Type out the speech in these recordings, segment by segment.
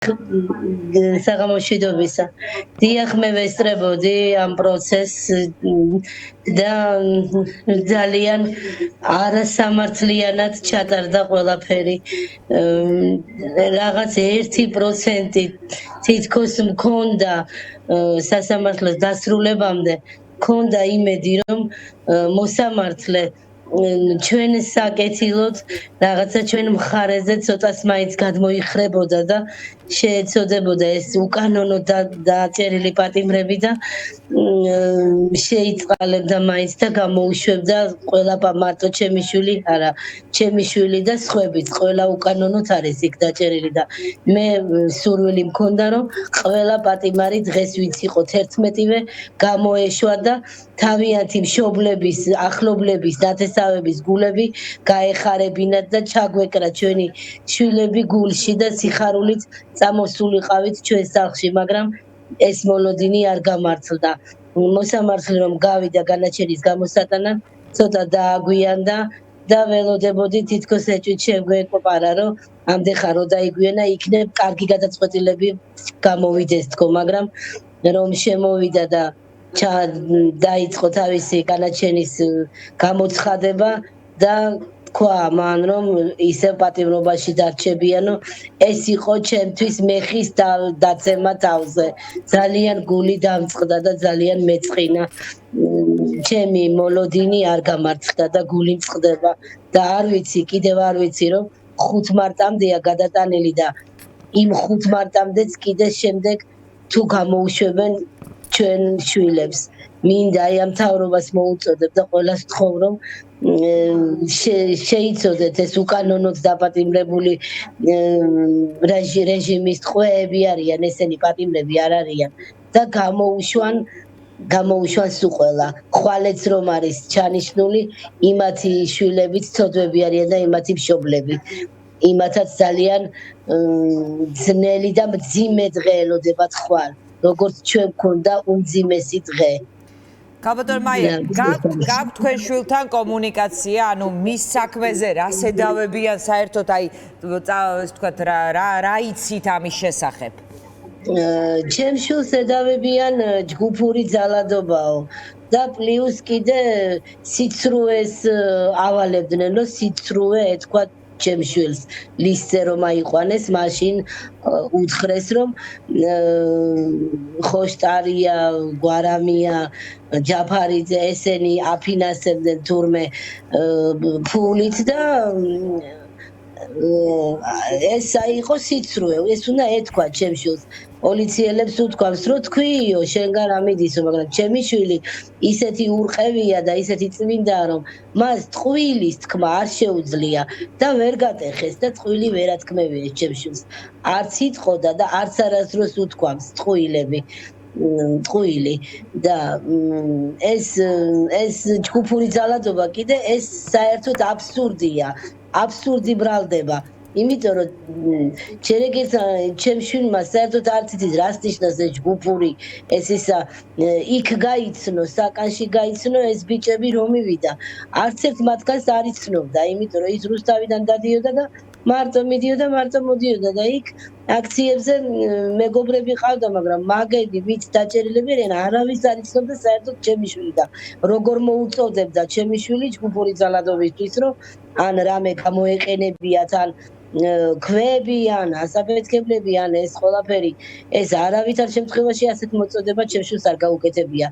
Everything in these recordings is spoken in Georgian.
საღამოშვიდობისა. დიახ, მე ვესწრებოდი ამ პროცესს და ძალიან არასამართლიანად ჩატარდა ყველაფერი. რაღაც 1% თითქოს მქონდა სასამართლოს დასრულებამდე, მქონდა იმედი, რომ მოსამართლე ჩვენ საკეთილოდ რაღაცა ჩვენ მხარეზე ცოტას მაინც გადმოიხრებოდა და შეეცოდებოდა ეს უკანონო დაწერილი პატიმრები და შეიწყალებდა მაინც და გამოუშვებდა ყველა მარტო ჩემი შვილი არა, ჩემი შვილი და სხვაებიც ყველა უკანონოდ არის იქ დაჭერილი და მე სურვილი მქონდა რომ ყველა პატიმარი დღეს ვინც იყო 11-ვე გამოეშვა და თავიანთი მშობლების, ახლობლების, ნათესავების გულები გაეხარებინათ და ჩაგვეკრა ჩვენი შვილები გულში და სიხარულით წამოსულიყავით ჩვენ სახლში, მაგრამ ეს მოლოდინი არ გამართლდა. მოსამართლე რომ გავიდა განაჩენის გამოსატანად, ცოტა დააგვიანდა და ველოდებოდი თითქოს ეჭვით შეგვეკოპარა, რომ ამდეხარ რო დაიგვიანა, იქნებ კარგი გადაწყვეტილები გამოვიდეს თქო, მაგრამ რომ შემოვიდა და დაიწყო თავისი განაჩენის გამოცხადება და თქვა მან რომ ისევ პატიმრობაში დარჩებიანო, ეს იყო ჩემთვის მეხის დაცემა თავზე. ძალიან გული დამწყდა და ძალიან მეწყინა. ჩემი მოლოდინი არ გამართლდა და გული მწყდება და არ ვიცი, კიდევ არ ვიცი რომ 5 მარტამდეა გადატანილი და იმ 5 მარტამდეც კიდე შემდეგ თუ გამოუშვებენ ჩვენ შვილებს. მინდა აი ამ მთავრობას მოუწოდებ და ყველას ვთხოვ რომ შეიცოდეთ ეს უკანონოდ დაპატიმრებული რეჟიმის ტყვეები არიან, ესენი პატიმრები არ არიან და გამოუშვან სულ ყველა. ხვალეც რომ არის ჩანიშნული, იმათი შვილებიც ცოდვები არიან და იმათი მშობლები. იმათაც ძალიან ძნელი და მძიმე დღე ელოდებათ ხვალ, როგორც ჩვენ გქონდა უმძიმესი დღე. Kabator Maia, გაქვთ თქვენ შვილთან კომუნიკაცია, ანუ მის საქმეზე რა შედავებიან საერთოდ აი ეს თქვა რა იცით ამის შესახებ? ჩემ შვილს შედავებიან ჯგუფური ძალადობაო და პლუს კიდე სიცრუეს ავალებდნენ, რომ სიცრუე ეთქვა ჩემ შვილს ლისტზე რომ აიყვანეს, მაშინ უთხრეს რომ ხოშტარია, გვარამია, ჯაფარიძე ესენი აფინანსებდნენ თურმე ფულით და ეს აიყო სიცრუე, ეს უნდა ეთქვა ჩემ შვილს. პოლიციელებს უთქვამს რომ თქვიო, შენგან რა მიდისო, მაგრამ ჩემი შვილი ისეთი ურყევია და ისეთი წმინდაა რომ მას ტყუილის თქმა არ შეუძლია და ვერ გატეხეს და ტყუილი ვერათქმევია ჩემ შვილს. არც იტყოდა და არც არასდროს უთქვამს ტყუილი და ეს ჯგუფური ძალადობა კიდე ეს საერთოდ აბსურდია, აბსურდი ბრალდება. იმიტომ რომ შეიძლება ჩემ შვილმა საერთოდ არც იცის რას ნიშნავს ეს ჯგუფური, ეს ისა იქ გაიცნო, საკანში გაიცნო ეს ბიჭები რომ მივიდა. არც ერთ მათგანს არ იცნობდა, იმიტომ რომ ის რუსთავიდან დადიოდა და მარტო მიდიოდა, მარტო მოდიოდა და იქ აქციებზე მეგობრები ყავდა, მაგრამ მაგები ვით დაჭერილები არიან, არავის არ იცნობდა საერთოდ ჩემი შვილი და როგორ მოუწოდებდა ჩემი შვილი ჯგუფური ძალადობისთვის, რომ ან რამე გამოეყენებიათ, ან ქვებიან, ასაფეთქებლებიან, ეს ყველაფერი, ეს არავითარ შემთხვევაში ასეთ მოწოდება ჩემ შვილს არ გაუკეთებია.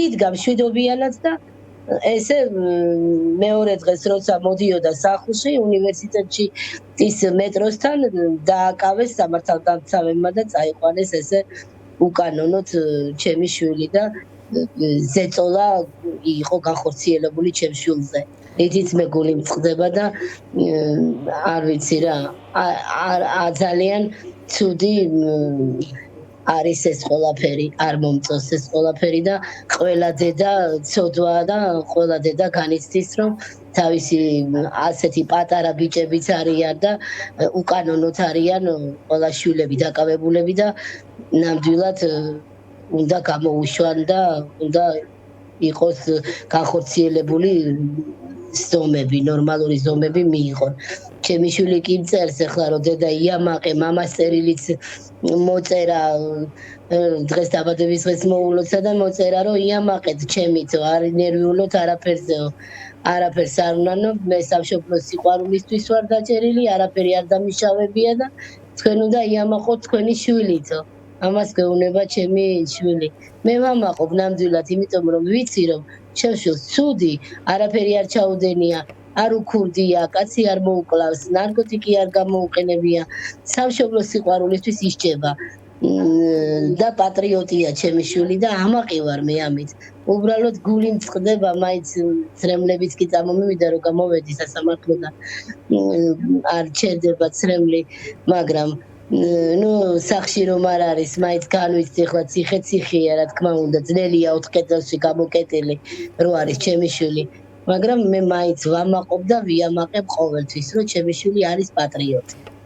იდგა მშვიდობიანად და ესე მეორე დღეს როცა მოდიოდა სახლში, უნივერსიტეტში ის მეტროსთან დააკავეს სამართალდამცავებმა და წაიყვანეს ესე უკანონოდ ჩემი შვილი და ზეწოლა იყო განხორციელებული ჩემ შვილზე. ითიც მე გული მწყდება და არ ვიცი რა, ძალიან ცუდი არის ეს ყველაფერი, არ მომწონს ეს ყველაფერი და ყველა დედა ცოდვაა და ყველა დედა განიცდის რომ თავისი ასეთი პატარა ბიჭებიც არიან და უკანონოდ არიან ყველა შვილები დაკავებულები და ნამდვილად უნდა გამოუშვან და უნდა იყოს განხორციელებული ზომები, ნორმალური ზომები მიიღონ. ჩემი შვილი კი წერს ახლა რომ დედა იამაყე, მამას წერილიც მოწერა დღეს დაბადების დღეს მოულოცა და მოწერა რომ იამაყეთ ჩემიცო, არ ნერვიულოთ არაფერზეო. არაფერს არ უნანო, მე სამშობლოს სიყვარულისთვის ვარ დაჭერილი, არაფერი არ დამიშავებია და თქვენ უნდა იამაყოთ თქვენი შვილიცო. ამას გეუბნება ჩემი შვილი. მე ვამაყობ ნამდვილად, იმიტომ რომ ვიცი რომ ჩემს შვილს ცუდი არაფერი არ ჩაუდენია, არ უქურდია, კაცი არ მოუკლავს, ნარკოტიკი არ გამოუყენებია, სამშობლოს სიყვარულისთვის ისჭება. და პატრიოტია ჩემი შვილი და ამაყი ვარ მე ამით. უბრალოდ გული მწყდება, მაინც ცრემლებიც კი წამომივიდა რომ გამოვედი სასამართლოდან. არ ჩერდება ცრემლი, მაგრამ სახში რომ არ არის, მაინც განვიცდი ახლა ციხე-ციხეა, რა თქმა უნდა, ძნელია 4 კედელში გამოკეტილი რო არის ჩემი შვილი. მაგრამ მე მაინც ვამაყობ და ვიამაყებ ყოველთვის, რომ ჩემი შვილი არის პატრიოტი.